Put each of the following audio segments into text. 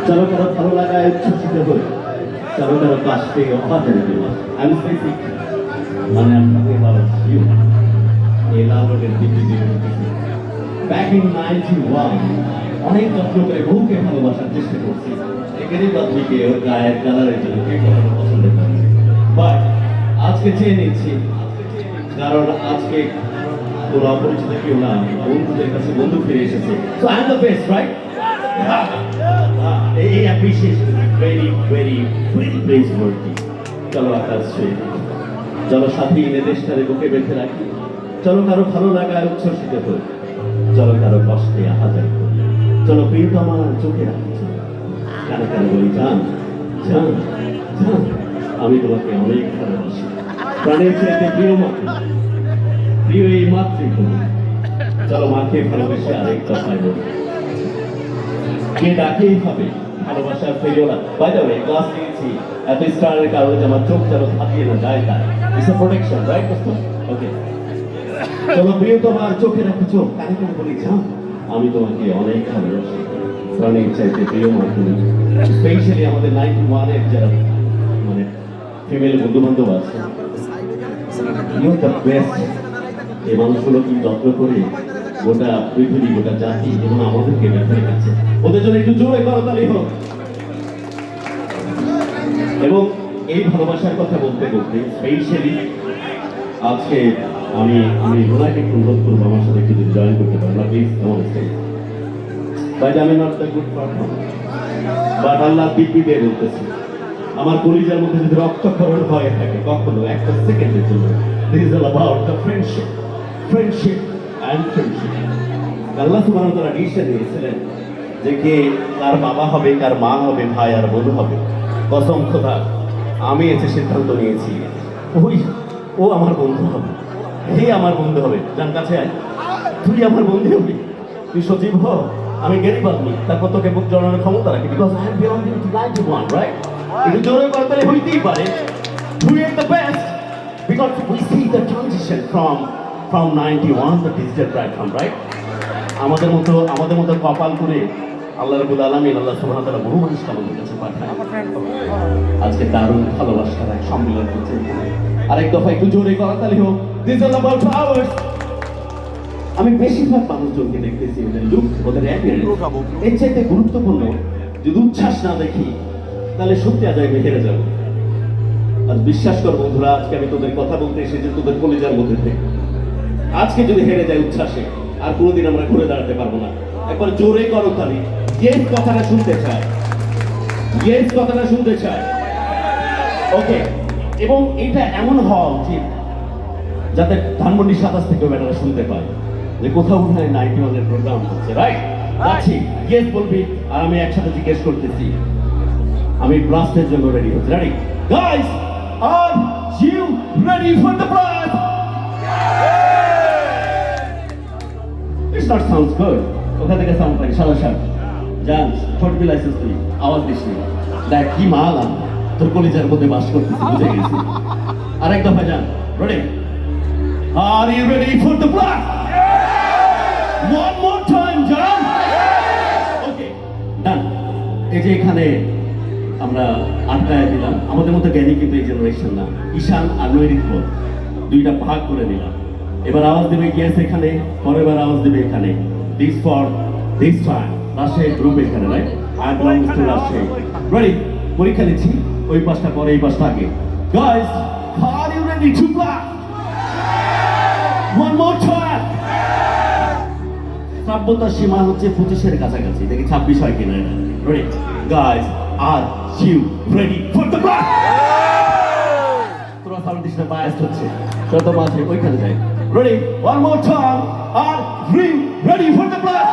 চলো কারো ভালো লাগায় উচ্ছ্বসিত হই, চলো কারো কাশতে অহাজারে দেওয়া। আমি স্পেসিক মানে আপনাকে বলা ইউ এই লাউডের দিকে ব্যাক ইন 91 অনেক যত্ন করে বউকে ভালোবাসার চেষ্টা করছি। এখানে বাদবিকে ওর গায়ের কালারের জন্য কে কখনো পছন্দ করে, বাট আজকে চেয়ে নিচ্ছি, কারণ আজকে কোনো অপরিচিত কেউ না, বন্ধুদের কাছে বন্ধু ফিরে এসেছে। So I am the best, right? এই অ্যাপ্রিসিয়েশন ভেরি ভেরি ভেরি প্রেজওয়ার্দি। চলো আকাশ ছুঁয়ে, চলো সাথী এনে দেশটারে বুকে বেঁধে রাখি, চলো কারো ভালো লাগায় উচ্ছ্বসিত হই, চলো কারো কষ্টে আহাজারি করি, চলো প্রিয়তমার চোখে রাখি, কানে কানে বলি জান জান জান, আমি তোমাকে অনেক ভালোবাসি, প্রাণের চাইতে প্রিয় মাতৃ, প্রিয় এই মাতৃভূমি। চলো মাকে ভালোবেসে আরেক কথায় বলি, কে ডাকেই হবে ভালোবাসার ফেরিও না। বাই দ্য ওয়ে ক্লাস নিয়েছি এত স্টারের কারণে যে আমার চোখ যেন থাকিয়ে না যায়, তাই ইটস এ প্রোটেকশন, রাইট দোস্ত? ওকে, চলো প্রিয়তমার চোখে রাখি চোখ, কানে কানে বলি জান আমি তোমাকে অনেক ভালোবাসি, প্রাণের চাইতে প্রিয় মাতৃভূমি। স্পেশালি আমাদের 91-এর যারা মানে ফিমেল বন্ধু বান্ধব আছে, ইউ আর দ্য বেস্ট। এই মানুষগুলো কি যত্ন করে গোটা পৃথিবী, গোটা জাতি এবং আমাদেরকে ব্যথা রেখেছে, ওদের জন্য একটু জোরে করতালি হোক। এবং এই ভালোবাসার কথা বলতে বলতে স্পেশালি আজকে আমি রোনাকে অনুরোধ করবো আমার সাথে একটু জয়েন করতে পারবো, প্লিজ আমার স্টেজ। বাট আমি not the good perform, but আল্লাহ দিব্যি দিয়ে বলতেছি, আমার কলিজার মধ্যে যদি রক্তক্ষরণ হয়ে থাকে কখনো একটা সেকেন্ডের জন্য, this is all about the friendship, friendship and friendship. আল্লাহ সুবহানাহু ওয়া তাআলা ডিসিশন নিয়েছিলেন যে কে কার বাবা হবে, কার মা হবে, ভাই আর বোন হবে। কসম খোদা আমি এসে সিদ্ধান্ত নিয়েছি ও আমার বন্ধু হবে, হে আমার বন্ধু হবে। যার কাছে আয়, তুই আমার বন্ধু হবি, তুই সজীব হ, আমি গেরিব আদমি, তারপর তোকে বুক জড়ানোর ক্ষমতা রাখি, because I am belonging to 91, right? একটু জোরে করতে হইতেই পারে, we are the best because we see the transition from 91 the digital platform, right? আমাদের মতো কপাল করে আল্লাহ রাব্বুল আলামিন, আল্লাহ সুবহানাহু ওয়া তাআলা বহু মানুষকে আমাদের কাছে পাঠায়। আজকে দারুণ ভালোবাসার এক সম্মেলন হচ্ছে। আরেক দফা একটু জোরে করতালি হোক। দিস ইজ অ্যাবাউট পাওয়ার। আমি বেশিরভাগ মানুষজনকে দেখতেছি ওদের লুক, ওদের অ্যাপিয়ারেন্স এর চাইতে গুরুত্বপূর্ণ। যদি উচ্ছ্বাস না দেখি তাহলে সত্যি আজ আমি হেরে যাবো। আর বিশ্বাস কর বন্ধুরা, আজকে আমি তোদের কথা বলতে এসেছি তোদের কলিজার মধ্যে থেকে। আজকে যদি হেরে যায় উচ্ছ্বাসে, আর কোনোদিন আমরা ঘুরে দাঁড়াতে পারবো না। একবার জোরে করো তালি, ইয়েস কথাটা শুনতে চায়, ইয়েস কথাটা শুনতে চায়। ওকে, এবং এটা এমন হওয়া উচিত যাতে ধানমন্ডি 27 থেকে ব্যাটারা শুনতে পায় যে কোথাও উঠায় 91-এর প্রোগ্রাম হচ্ছে, রাইট? আছি ইয়েস বলবি, আর আমি একসাথে জিজ্ঞেস করতেছি, আমি ব্লাস্টের জন্য রেডি হচ্ছি। Ready guys, are you ready for the blast? It's not sounds good. কোথা থেকে সাউন্ড পাই? সাদা শার্ট জান, ফোর্টি লাইসেন্স তুই আওয়াজ দিস নি। দেখ কি মাল আমি তোর কলিজার মধ্যে বাস করতেছি, বুঝে গেছি। আরেক দফা যান, ready? Are you ready for the blast? One more time জান। ওকে ডান। এই যে এখানে আমরা আটকায় দিলাম, আমাদের মতো জ্ঞানী কিন্তু এই জেনারেশন না। ঈশান আর নৈরিত্য দুইটা ভাগ করে দিলাম। এবার আওয়াজ দেবে গিয়েছে এখানে, পরের বার আওয়াজ দেবে এখানে। This for this time Rajshahi group এখানে, right? I belong to Rajshahi. Ready? পরীক্ষা নিচ্ছি, ওই পাশটা পরে এই পাশটা আগে। Guys, are you ready to blast? One more time. সভ্যতার সীমা হচ্ছে 25-এর কাছাকাছি, দেখি 26 হয় কিনা। Ready guys, are you ready for the blast? তোরা সাউন্ড দিস না, বায়াসড হচ্ছে। যত মাঝে ওইখানে যাই। Ready? One more time. Are you ready for the blast?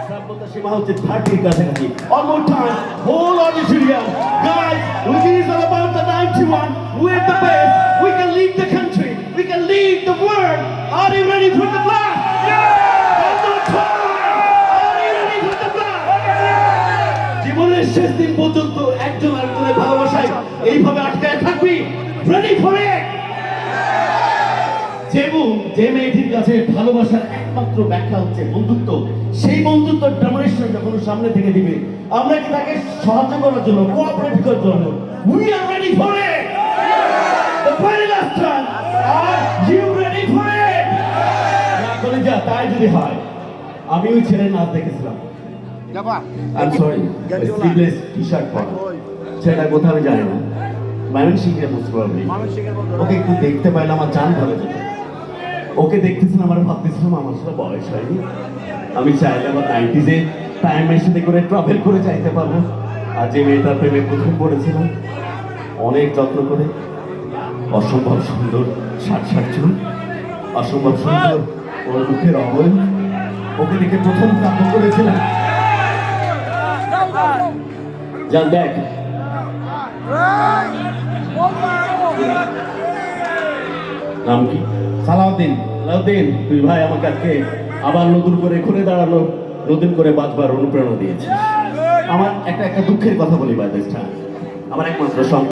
সভ্যতার সীমা হচ্ছে 30-এর কাছাকাছি। One more time, whole auditorium. Guys, this is all about the 91. We are the best. We can lead the country. We can lead the world. Are you ready for the blast? জীবনের শেষ দিন পর্যন্ত একজন আরেকজনের ভালোবাসায় এইভাবে আটকায় থাকবি। রেডি ফর ইট? যেমন যে মেয়েটির কাছে ভালোবাসার একমাত্র ব্যাখ্যা হচ্ছে বন্ধুত্ব, সেই বন্ধুত্ব ডমিনেশন যখন ও সামনে থেকে দিবে, আমরা কি তাকে সাহায্য করার জন্য, কোঅপারেট করার জন্য we are ready for it. The very last time, are you ready for it? না করে যা, তাই যদি হয়, আমি ওই ছেলের নাচ দেখেছিলাম। I am sorry, sleeveless T-shirt পরা ছেলেটা কোথাও আমি জানি না, ময়মনসিংহের মোস্ট প্রবাবলি। ওকে একটু দেখতে পাইলে আমার জান ধরে যেত। ওকে দেখতেছিলাম আর ভাবতেছিলাম আমার সাথে বয়স হয়নি, আমি চাইলে আবার 90s-এ টাইম মেশিনে করে ট্রাভেল করে যাইতে পারবো। আর যে মেয়েটার প্রেমে প্রথম পড়েছিলাম, অনেক যত্ন করে, অসম্ভব সুন্দর ষাট চুল, অসম্ভব সুন্দর ওর মুখের অবয়ব, ওকে দেখে প্রথম কাব্য করেছিলাম। যান দেখ, নাম কি? সালাউদ্দিন। সালাউদ্দিন, তুই ভাই আমাকে আজকে আবার নতুন করে ঘুরে দাঁড়ানো, নতুন করে বাঁচবার অনুপ্রেরণা দিয়েছে। আমার একটা দুঃখের কথা বলি ভাই, আমার একমাত্র